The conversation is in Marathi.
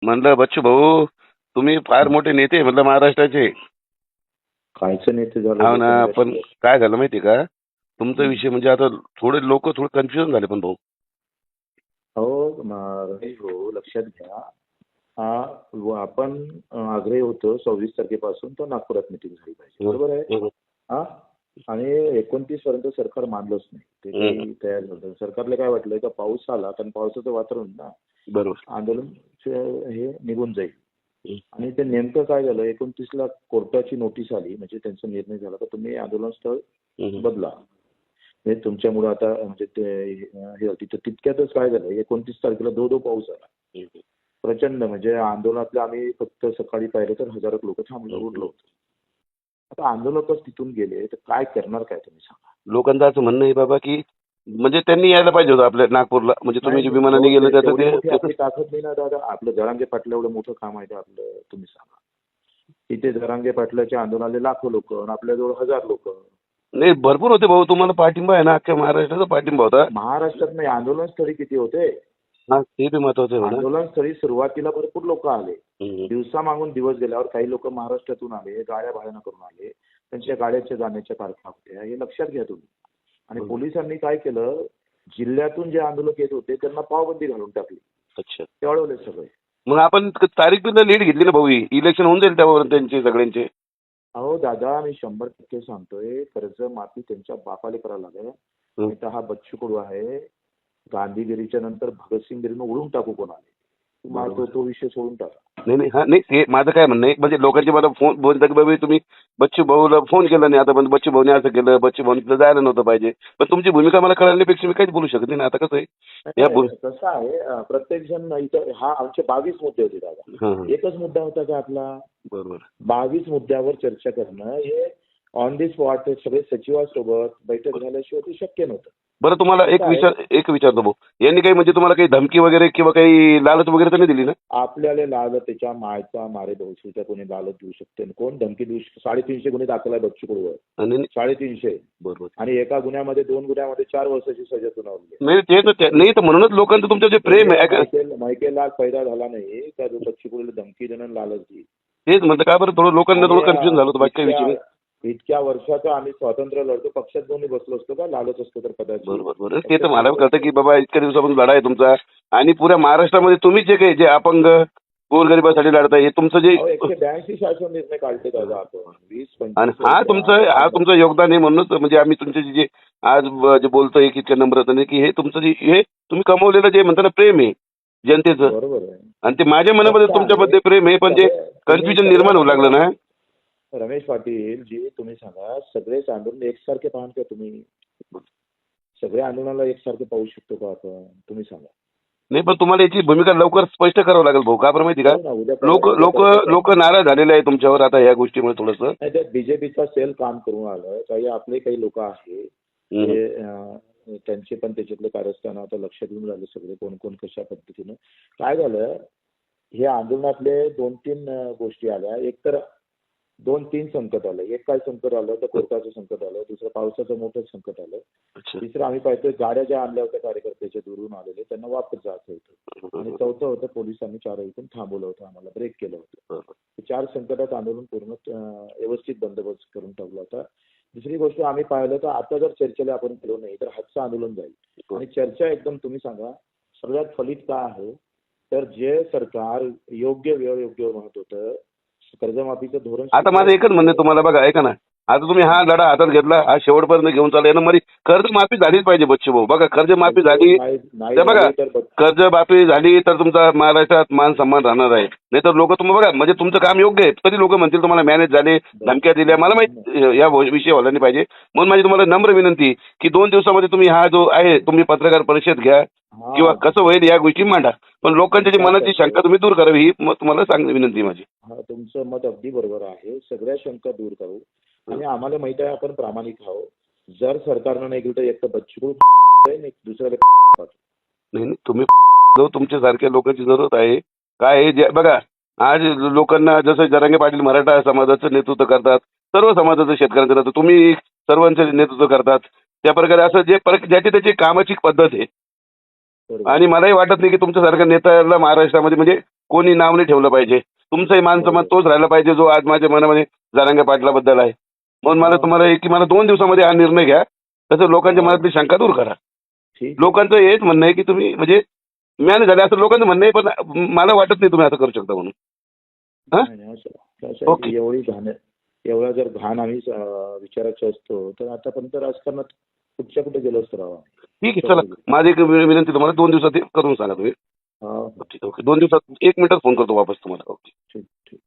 म्हणलं बच्चू भाऊ तुम्ही फार मोठे नेते आहे म्हणलं महाराष्ट्राचे. कायचं नेते झालं हो ना, लोकांना पण शिवाय. काय झालं माहिती का, तुमचा विषय म्हणजे आता थोडे लोक थोडे कन्फ्युजन झाले पण भाऊ. हो रमेश भाऊ लक्षात घ्या. आपण आग्रही होतो 26 तारखेपासून तर नागपुरात मिटिंग झाली पाहिजे, बरोबर आहे. हा आणि 29 पर्यंत सरकार मानलंच नाही, ते काही तयार नव्हतं. सरकारला काय वाटलं का पाऊस आला कारण पावसाचं वातावरण ना, बरोबर. आंदोलन हे निघून जाईल. आणि ते नेमकं काय झालं, 29ला कोर्टाची नोटीस आली, म्हणजे त्यांचा निर्णय झाला का तुम्ही आंदोलन स्थळ बदला. हे तुमच्यामुळे आता म्हणजे ते हे होती. तर तितक्यातच काय झालं, 29 तारखेला दो पाऊस आला प्रचंड. म्हणजे आंदोलनातले आम्ही फक्त सकाळी पाहिलं तर हजारो लोक थांबलं उडलो होतो. आता आंदोलकच तिथून गेले तर काय करणार काय तुम्ही सांगा. लोकांचं असं म्हणणं आहे बाबा की म्हणजे त्यांनी यायला पाहिजे होतं आपल्या नागपूरला, म्हणजे तुम्ही जे विमानाने गेले तेवढी मोठी त्याचं आपली ताकद नाही ना दादा. आपलं जरांगे पाटला एवढं मोठं काम आहे का आपलं, तुम्ही सांगा. तिथे जरांगे पाटलाच्या आंदोलनाले लाखो लोक आणि आपल्याजवळ 1000 लोक. नाही भरपूर होते भाऊ, तुम्हाला पाठिंबा आहे ना, अख्ख्या महाराष्ट्राचा पाठिंबा होता. महाराष्ट्रात नाही, आंदोलन स्थळी किती होते. हा ते बी महत्वाचं आहे म्हणा. आंदोलन स्थळी सुरुवातीला भरपूर लोक आले, दिवसा मागून दिवस गेल्यावर काही लोक महाराष्ट्रातून आले, गाड्या भाड्यानं करून आले, त्यांच्या गाड्याच्या जाण्याच्या तारखा होत्या, हे लक्षात घ्या तुम्ही. आणि पोलिसांनी काय केलं, जिल्ह्यातून जे आंदोलक येत होते त्यांना पावबंदी घालून टाकली. अच्छा, ते अडवले सगळे. मग आपण तारीख पण लीड घेतली ना भाऊ, इलेक्शन होऊन जाईल त्यावर त्यांचे सगळ्यांचे. अहो दादा मी 100% सांगतोय, कर्ज माफी त्यांच्या बापाले करायला लागेल. नाही तर हा बच्चू कडू आहे, गांधीगिरीच्या नंतर भगतसिंग गिरीनं उडून टाकू कोणाला. तुम्हाला तो विषय सोडून टाका. नाही हा नाही, ते माझं काय म्हणणं आहे, म्हणजे लोकांचे मला फोन बोलतात की बाबा तुम्ही बच्चू भाऊला फोन केला नाही, आता पण बच्चू भाऊने असं केलं, बच्चू भाऊने जायला नव्हतं पाहिजे. पण तुमची भूमिका मला कळण्यापेक्षा मी काहीच बोलू शकत नाही ना. आता कसं आहे या कसं आहे, प्रत्येक जण इथं हा आमचे 22 मुद्दे होते दादा. एकच मुद्दा होता का आपला. बरोबर. 22 मुद्द्यावर चर्चा करणं हे ऑन दी स्पॉट सगळे सचिवांसोबत बैठक झाल्याशिवाय ते शक्य नव्हतं. बरं तुम्हाला एक विचारतो भाऊ, यांनी काही म्हणजे तुम्हाला काही धमकी वगैरे किंवा काही लालच वगैरे तर नाही दिली ना. आपल्याला लालतेच्या मायचा मारे भविष्याच्या कोणी लालच देऊ शकते, कोण धमकी देऊ शकते. 350 गुन्हे दाखल आहे बच्चू कडूवर, 350. बरोबर. आणि एका गुन्ह्यामध्ये 2 गुन्ह्यामध्ये 4 वर्षाची सजा सुनावली. नाही तर म्हणूनच लोकांचं तुमचं जे प्रेम आहे, मैकेला पैदा झाला नाही का बच्चू कडूला धमकी देणं लालच देईल. तेच म्हणतं का बरं, थोडं लोकांना थोडं कन्फ्युजन झालं होतं बाकी काही विषय. इतक्या वर्षाचं आम्ही स्वातंत्र्य लढतो, पक्षात दोन्ही बसलो असतो का, लालच असतो तर कदाचित. बरोबर. ते तर मला कळतं की बाबा इतक्या दिवसापासून लढा आहे तुमचा, आणि पुऱ्या महाराष्ट्रामध्ये तुम्ही जे काही जे अपंग गोरगरिबासाठी लढताय, हे तुमचं जे 182 शासन निर्णय काढले दादा आपण 20-25. आणि हा तुमचं योगदान आहे. म्हणूनच म्हणजे आम्ही तुमचे जे आज जे बोलतोय की इतक्या नम्रतेने की हे तुमचं जे हे तुम्ही कमवलेलं जे म्हणता ना प्रेम आहे जनतेचं, बरोबर आहे. आणि ते माझ्या मनामध्ये तुमच्याबद्दल प्रेम आहे, पण जे कन्फ्युजन निर्माण होऊ लागलं ना. रमेश पाटील जी तुम्ही सांगा, सगळेच आंदोलन एकसारखे पाहाल का तुम्ही. सगळ्या आंदोलनाला एकसारखे पाहू शकतो का आपण, तुम्ही सांगा. नाही पण तुम्हाला याची भूमिका लवकर स्पष्ट करावं लागेल भाऊ. का बरं माहिती का, लोक नाराज झालेले आहे तुमच्यावर आता या गोष्टीमुळे थोडंसं. नाही तर बीजेपीचा सेल काम करून आलं, काही लोक आहे त्यांचे पण त्याच्यातले कारस्थान आता लक्षात येऊन राहिले सगळे, कोण कोण कशा पद्धतीनं. काय झालं, हे आंदोलनातले 2-3 गोष्टी आल्या. एक तर 2-3 संकट आलं. एक काय संकट आलं तर कोर्टाचं संकट आलं, दुसरं पावसाचं मोठं संकट आलं, तिसरं आम्ही पाहतोय गाड्या ज्या आणल्या होत्या कार्यकर्त्याच्या दुरून आलेले त्यांना वापस जायचं होतं, आणि चौथं होतं पोलिसांनी 4 इथून थांबवलं होतं, आम्हाला ब्रेक केलं होतं. 4 संकटात आंदोलन पूर्ण व्यवस्थित बंदोबस्त करून टाकला होता. दुसरी गोष्ट आम्ही पाहिलं तर आता जर चर्चेला आपण गेलो नाही तर हातचं आंदोलन जाईल. आणि चर्चा एकदम तुम्ही सांगा सगळ्यात फलित काय आहे, तर जे सरकार योग्य वेळ योग्य म्हणत होतं कर्जमाफीचं धोरण. आता माझं एकच म्हणणं तुम्हाला, बघा ऐका ना, आता तुम्ही हा लढा हातात घेतला, हा शेवटपर्यंत घेऊन चालला, यानं कर्जमाफी झालीच पाहिजे बच्चू भाऊ. बघा कर्जमाफी झाली तर बघा, कर्जमाफी झाली तर तुमचा महाराष्ट्रात मान सन्मान राहणार आहे. नाही तर लोक तुम्ही बघा, म्हणजे तुमचं काम योग्य आहे तरी लोक म्हणतील तुम्हाला मॅनेज झाले, धमक्या दिल्या. मला माहिती या विषय व्हायला नाही पाहिजे, म्हणून माझी तुम्हाला नम्र विनंती की 2 दिवसामध्ये तुम्ही हा जो आहे तुम्ही पत्रकार परिषद घ्या किंवा कसं होईल या गोष्टी मांडा, पण लोकांच्या जी मनाची शंका तुम्ही दूर करावी ही तुम्हाला सांगण्याची विनंती माझी. हा तुमचं मत अगदी बरोबर आहे, सगळ्या शंका दूर करू. आणि आम्हाला माहित आहे आपण प्रामाणिक आहोत. जर सरकारनं नाही केलं तर एक तर बच्चू दुसऱ्याला नाही, तुम्ही तुमच्यासारख्या लोकांची जरूरत आहे. काय आहे बघा, आज लोकांना जसं जरांगे पाटील मराठा समाजाचं नेतृत्व करतात, सर्व समाजाचं शेतकऱ्यांचं नेतृत्व तुम्ही सर्वांचं नेतृत्व करतात, त्या प्रकारे असं जे ज्याची त्याची कामाची पद्धत आहे. आणि मलाही वाटत नाही की तुमच्यासारख्या नेत्याला महाराष्ट्रामध्ये म्हणजे कोणी नाव नाही ठेवलं पाहिजे. तुमचंही मान सन्मान तोच राहिला पाहिजे जो आज माझ्या मनामध्ये जरांगे पाटलाबद्दल आहे. म्हणून मला तुम्हाला एक की मला 2 दिवसामध्ये हा निर्णय घ्या. तसं लोकांच्या मनातली शंका दूर करा. ठीक लोकांचं हेच म्हणणं आहे की तुम्ही म्हणजे मॅनेज झाले असं लोकांचं म्हणणं आहे, पण मला वाटत नाही तुम्ही असं करू शकता म्हणून. हा? नाही, नाही, असं आहे ओके. की एवढा जर घाण आम्ही विचारायचो असतो तर आतापर्यंत राजकारणात कुठच्या कुठे गेलो असतो राव. ठीक आहे, चला. माझी एक विनंती तुम्हाला 2 दिवसात हे करून सांगा तुम्ही. हा, ठीक आहे, ओके. 2 दिवसात 1 मिनिटात फोन करतो वापस तुम्हाला. ओके. ठीक ठीक.